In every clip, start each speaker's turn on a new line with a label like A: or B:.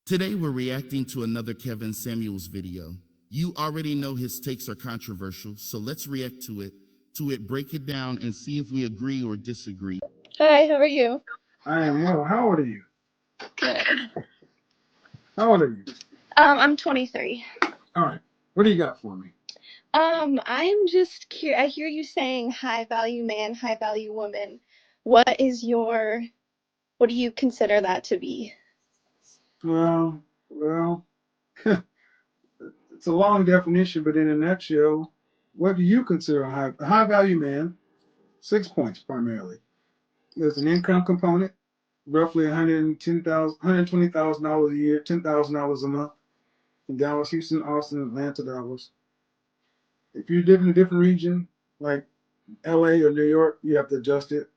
A: Today we're reacting to another Kevin Samuels video. You already know his takes are controversial, so let's react to it, break it down, and see if we agree or disagree.
B: Hi, how are you?
C: I am well. How old are you?
B: Good.
C: How old are you?
B: I'm 23.
C: All right. What do you got for me?
B: I'm just curious. I hear you saying high value man, high value woman. What is what do you consider that to be?
C: Well, it's a long definition, but in a nutshell, what do you consider a high value man? 6 points primarily. There's an income component, roughly $120,000 a year, $10,000 a month in Dallas, Houston, Austin, Atlanta, dollars. If you live in a different region, like LA or New York, you have to adjust it.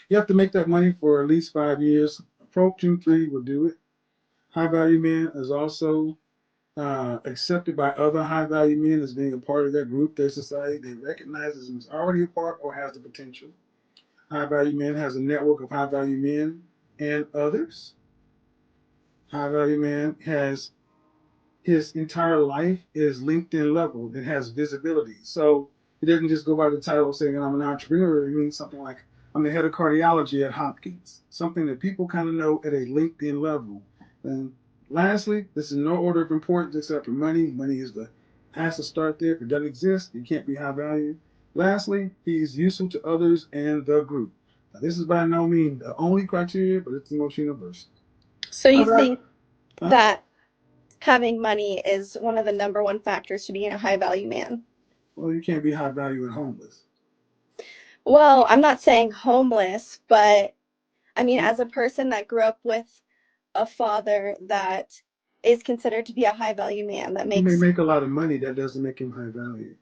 C: You have to make that money for at least 5 years. Approaching three will do it. High value men is also accepted by other high value men as being a part of their group, their society. They recognize them as already a part or has the potential. High value men has a network of high value men and others. High value man has his entire life is LinkedIn level. It has visibility. So he doesn't just go by the title saying I'm an entrepreneur. It means something like I'm the head of cardiology at Hopkins. Something that people kind of know at a LinkedIn level. And lastly, this is no order of importance except for money. Money is the has to start there. If it doesn't exist, you can't be high value. Lastly, he's useful to others and the group. Now, this is by no means the only criteria, but it's the most universal.
B: So
C: How
B: you
C: about
B: think
C: huh?
B: that having money is one of the number one factors to being a high value man?
C: Well, you can't be high value and homeless.
B: Well, I'm not saying homeless, but I mean, as a person that grew up with a father that is considered to be a high value man that
C: He may
B: makes
C: make a lot of money. That doesn't make him high value.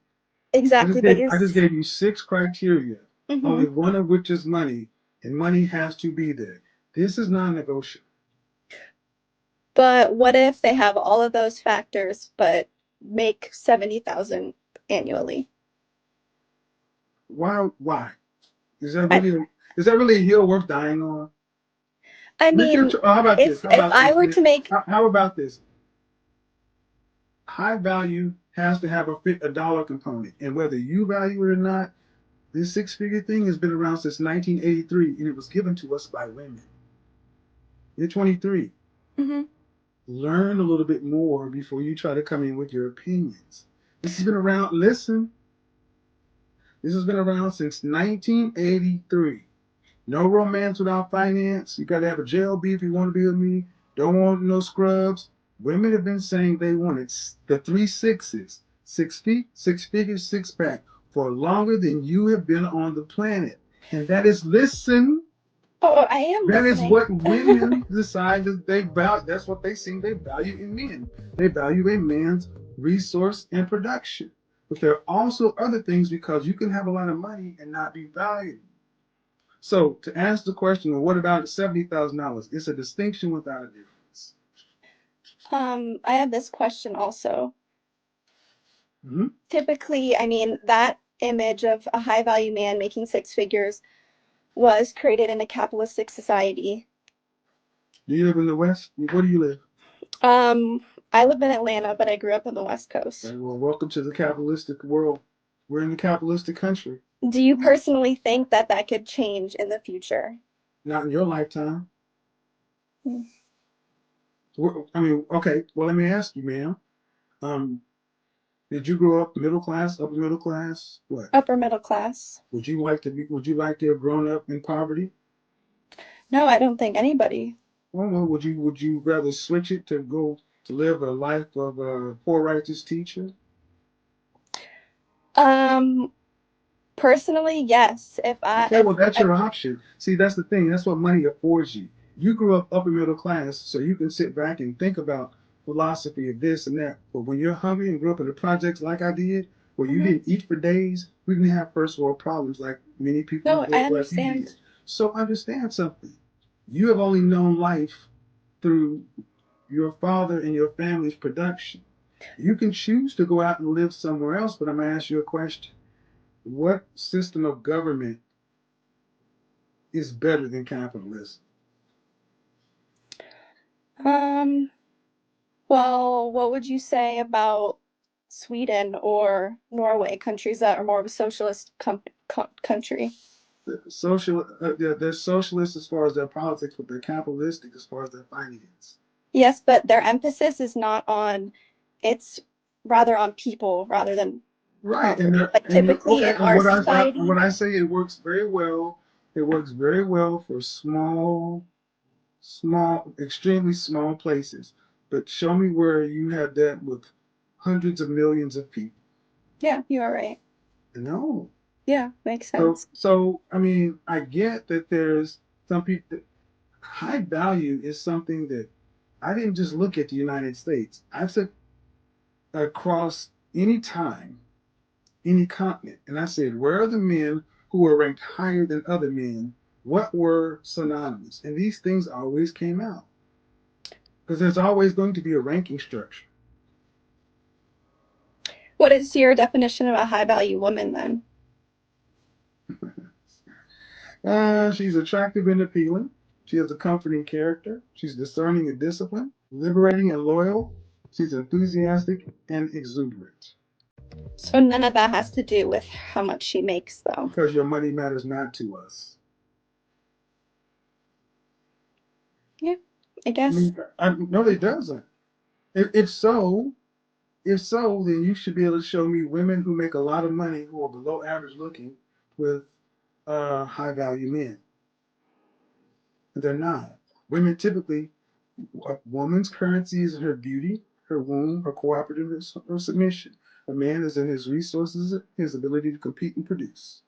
B: exactly, but
C: I just
B: is
C: gave you six criteria, only
B: hmm
C: one of which is money, and money has to be there. This is non-negotiable.
B: but what if they have all of those factors but make 70,000 annually?
C: Why? Why
B: I
C: is that really a hill worth dying on?
B: I
C: Look
B: mean,
C: at how about this? How
B: if
C: about
B: I
C: this?
B: were to make
C: How about this? High value has to have a dollar component, and whether you value it or not, this six-figure thing has been around since 1983, and it was given to us by women. You're 23.
B: Mhm.
C: Learn a little bit more before you try to come in with your opinions. This has been around, listen, this has been around since 1983. No romance without finance. You got to have a JLB if you want to be with me. Don't want no scrubs. Women have been saying they wanted the three sixes 6 feet, 6 figures, six pack for longer than you have been on the planet. And that is, listen,
B: Oh, I am
C: that is
B: listening.
C: what women decide that they value. That's what they see they value in men. They value a man's resource and production. But there are also other things because you can have a lot of money and not be valued. So to answer the question, well, what about $70,000? It's a distinction without a difference.
B: I have this question also.
C: Mm-hmm.
B: Typically, I mean, that image of a high value man making six figures was created in a capitalistic society.
C: Do you live in the West? Where do you live?
B: Um, I live in Atlanta, but I grew up on the West Coast.
C: Okay, well, welcome to the capitalistic world. We're in the capitalistic country.
B: Do you personally think that that could change in the future?
C: Not in your lifetime.
B: Hmm.
C: I mean, okay. Well, let me ask you, ma'am. Um, did you grow up middle class, upper middle class? What?
B: Upper middle class?
C: Would you like to be? Would you like to have grown up in poverty?
B: No, I don't think anybody.
C: Well, would you rather switch it to go to live a life of a poor righteous teacher?
B: Um, Personally, yes.
C: Okay, well, that's your option. See, that's the thing. That's what money affords you. You grew up upper middle class, so you can sit back and think about philosophy of this and that. But when you're hungry and grew up in the projects like I did, where you
B: Mhm.
C: didn't eat for days, we didn't have first world problems like many people
B: No, I
C: like you
B: understand.
C: did. So understand something. You have only known life through your father and your family's production. You can choose to go out and live somewhere else, but I'm going to ask you a question. What system of government is better than capitalism?
B: Um, well, what would you say about Sweden or Norway, countries that are more of a socialist country?
C: They're socialist as far as their politics, but they're capitalistic as far as their finance.
B: Yes, but their emphasis is not on, it's rather on people rather than
C: Right,
B: property. Like
C: and you
B: typically
C: okay.
B: in
C: And
B: our society,
C: when I say it works very well, it works very well for extremely small places. But show me where you have that with hundreds of millions of people.
B: yeah, you are right.
C: No.
B: Yeah, makes
C: So,
B: sense.
C: so I mean, I get that there's some people. High value is something that I didn't just look at the United States. I took across any time, any continent, and I said, where are the men who were ranked higher than other men? What were synonymous? And these things always came out because there's always going to be a ranking structure.
B: What is your definition of a high value woman then?
C: She's attractive and appealing. She has a comforting character. She's discerning and disciplined, liberating and loyal. She's enthusiastic and exuberant.
B: So none of that has to do with how much she makes, though.
C: Because your money matters not to us.
B: Yeah, I
C: I
B: guess.
C: mean, no, it doesn't. If so, then you should be able to show me women who make a lot of money who are below average looking with high value men. They're not. Women typically, a woman's currency is her beauty, her womb, her cooperativeness, her submission. A man is in his resources, his ability to compete and produce.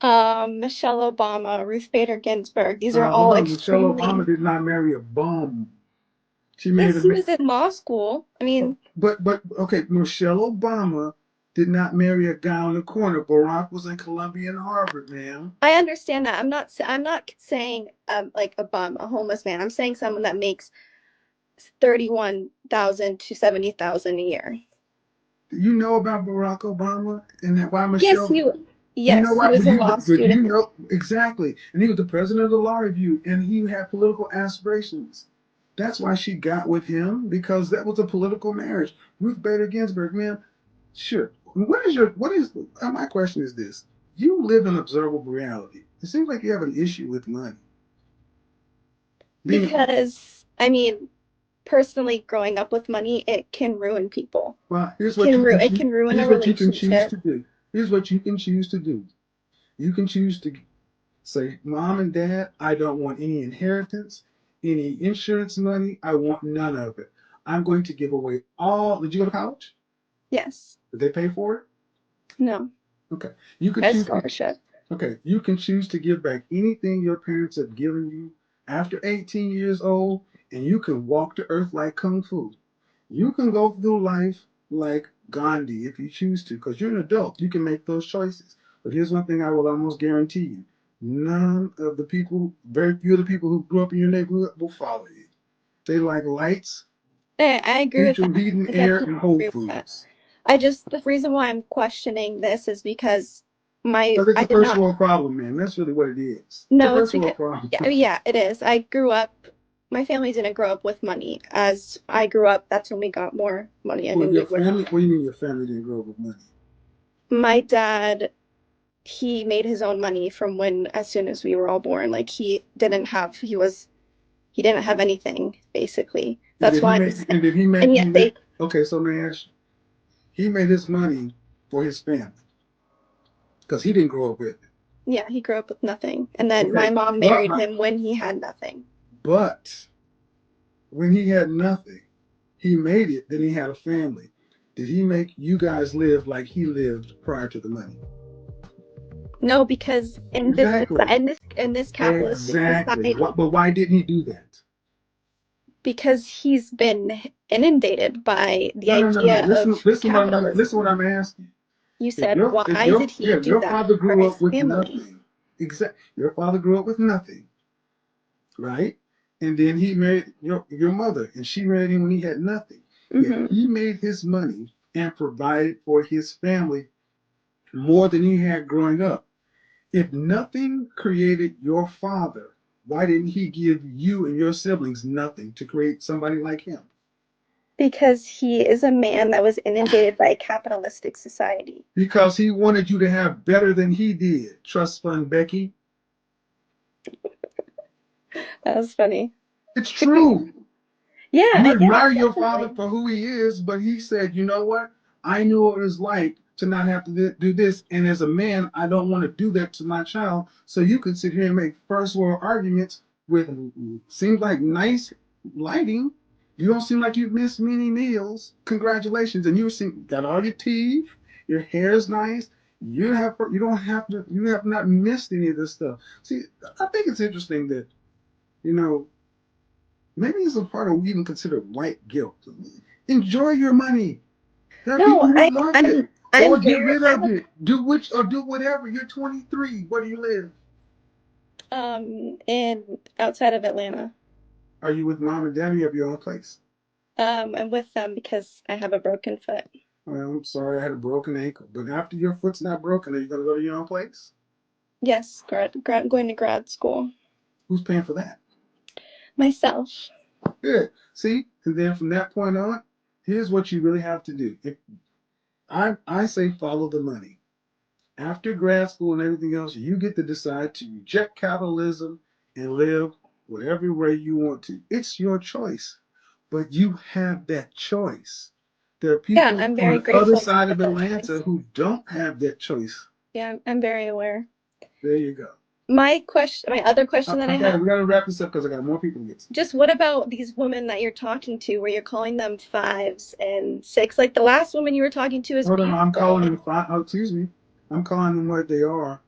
B: Michelle Obama, Ruth Bader Ginsburg, these are all
C: No, Michelle Obama
B: extremely.
C: did not marry a bum. She married
B: Yes,
C: a
B: he
C: man.
B: was in law school. I mean,
C: But okay, Michelle Obama did not marry a guy on the corner. Barack was in Columbia and Harvard, man.
B: I understand that. I'm not saying like a bum, a homeless man. I'm saying someone that makes 31,000 to 70,000 a year.
C: Do you know about Barack Obama and that why
B: Yes,
C: Michelle?
B: he
C: You know
B: yes, he
C: what?
B: was a law
C: But you
B: student.
C: know exactly. And he was the president of the Law Review, and he had political aspirations. That's why she got with him because that was a political marriage. Ruth Bader Ginsburg, man. Sure. My question is this: you live in observable reality. It seems like you have an issue with money. Being
B: Because I mean, personally, growing up with money, it can ruin people.
C: Well,
B: It can ruin a
C: here's what you can choose
B: relationship.
C: to do. Here's what you can choose to do. You can choose to say, Mom and Dad, I don't want any inheritance, any insurance money. I want none of it. I'm going to give away all. Did you go to college?
B: Yes.
C: Did they pay for it?
B: No.
C: Okay. You can
B: A
C: choose.
B: scholarship.
C: Okay. You can choose to give back anything your parents have given you after 18 years old, and you can walk the earth like kung fu. You can go through life like Gandhi if you choose to, because you're an adult. You can make those choices. But here's one thing I will almost guarantee you: none of the people, very few of the people who grew up in your neighborhood will follow you. They like lights,
B: I agree with
C: central
B: that.
C: heating,
B: I
C: air,
B: definitely
C: and Whole
B: agree with that.
C: Foods.
B: The reason why I'm questioning this is because
C: Because it's
B: I
C: a
B: did
C: first
B: not,
C: world problem, man. That's really what it is. It's a
B: no, it's
C: first
B: because,
C: world problem.
B: yeah, yeah, it is. My family didn't grow up with money. As I grew up, that's when we got more money. I
C: Well,
B: mean, we
C: your
B: would,
C: family. What do you mean your family didn't grow up with money?
B: my dad, he made his own money from when, as soon as we were all born. Like he didn't have anything, basically.
C: And
B: That's
C: did he
B: why I'm
C: make?
B: saying,
C: And did he make?
B: and yet they,
C: Okay, so let me ask you. He made his money for his family because he didn't grow up with it.
B: yeah, he grew up with nothing. And then my
C: Okay,
B: mom
C: but
B: married him when he had nothing.
C: but when he had nothing, he made it. Then he had a family. Did he make you guys live like he lived prior to the money?
B: No, because
C: Exactly.
B: in this capitalistic
C: Exactly.
B: society,
C: But why didn't he do that?
B: because he's been inundated by the
C: No.
B: idea of
C: Listen
B: capitalism.
C: what I'm asking.
B: You said, why did he
C: If
B: do
C: your
B: that
C: father
B: for
C: grew up
B: his
C: with
B: family?
C: nothing, your father grew up with nothing, right? And then he married your mother, and she married him when he had nothing. Yet
B: Hmm.
C: he made his money and provided for his family more than he had growing up. If nothing created your father, Why didn't he give you and your siblings nothing to create somebody like him?
B: Because he is a man that was inundated by a capitalistic society.
C: Because he wanted you to have better than he did. Trust fund Becky.
B: That was funny.
C: It's true.
B: Yeah,
C: You
B: I get
C: admire
B: it,
C: your father
B: definitely.
C: for who he is, but he said, you know what? I knew what it was like to not have to do this. And as a man, I don't want to do that to my child. So you could sit here and make first world arguments with seems like nice lighting. You don't seem like you've missed many meals. Congratulations. And got all your teeth, your hair is nice. You have not missed any of this stuff. See, I think it's interesting that, you know, maybe it's a part of what we even consider white guilt. Enjoy your money. There are people
B: No,
C: who love it.
B: I'm
C: Or get
B: very
C: rid of it. Do whatever. You're 23. Where do you live?
B: in outside of Atlanta.
C: Are you with mom and dad or you have your own place?
B: I'm with them because I have a broken foot.
C: Well, I'm sorry, I had a broken ankle. But after your foot's not broken, are you gonna go to your own place?
B: Yes, going to grad school.
C: Who's paying for that?
B: Myself.
C: Good. See? And then from that point on, here's what you really have to do. If I say follow the money. After grad school and everything else, you get to decide to reject capitalism and live whatever way you want to. It's your choice, but you have that choice. There are
B: Yeah,
C: people
B: I'm
C: on
B: very
C: the other
B: grateful
C: side
B: for
C: of
B: that
C: Atlanta
B: choice.
C: who don't have that choice.
B: Yeah, I'm very aware.
C: There you go.
B: My other question that I have,
C: We got to wrap this up because I got more people to get to.
B: just what about these women that you're talking to where you're calling them fives and six? Like the last woman you were talking to is
C: Hold on, I'm calling
B: beautiful.
C: them. Excuse me. I'm calling them what they are.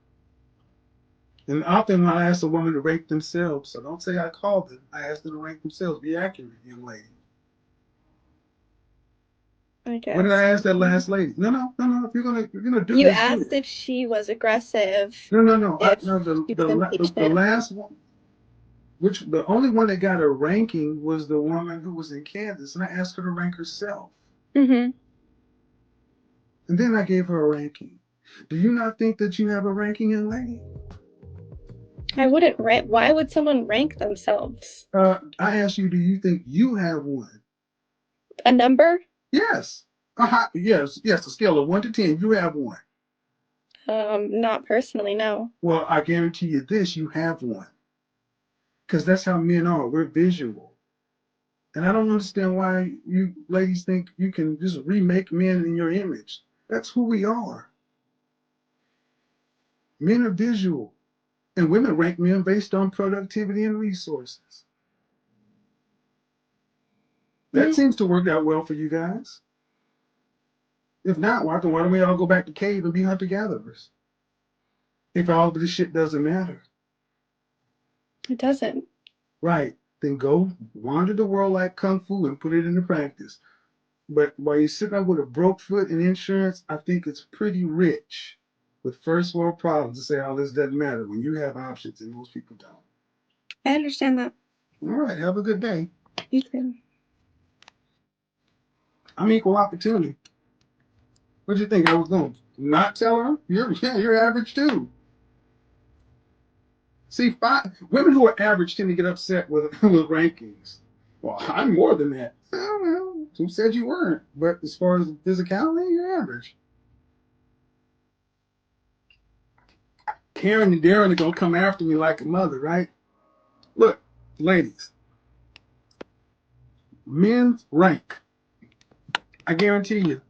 C: And often I ask a woman to rank themselves. So don't say I called them. I asked them to rank themselves. Be accurate, young lady.
B: I
C: What did I
B: guess.
C: ask that last lady? No. If you're gonna do
B: You
C: this, do
B: asked
C: it.
B: if she was aggressive,
C: No.
B: if
C: No.
B: she was
C: The
B: impatient.
C: last one, which the only one that got a ranking was the woman who was in Kansas, and I asked her to rank herself,
B: Mm-hmm.
C: and then I gave her a ranking. Do you not think that you have a ranking, young lady?
B: I wouldn't rank. Why would someone rank themselves?
C: I asked you, do you think you have one?
B: A number?
C: Yes. Yes. A scale of 1 to 10, you have one.
B: Not personally, no.
C: Well, I guarantee you this: you have one, because that's how men are. We're visual. And I don't understand why you ladies think you can just remake men in your image. That's who we are. Men are visual. And women rank men based on productivity and resources. That
B: Mm,
C: seems to work out well for you guys. If not, why don't we all go back to cave and be hunter gatherers? If all of this shit doesn't matter.
B: it doesn't.
C: Right. Then go wander the world like Kung Fu and put it into practice. But while you're sitting there with a broke foot and insurance, I think it's pretty rich with first world problems to say all this doesn't matter when you have options and most people don't.
B: I understand that.
C: All right, have a good day.
B: You too.
C: I'm equal opportunity. What do you think I was going to not tell her? You're average too. See, women who are average tend to get upset with with rankings. Well, I'm more than that. Oh, well, who said you weren't? But as far as physicality, you're average. Karen and Darren are gonna come after me like a mother, right? Look, ladies, men's rank. I guarantee you,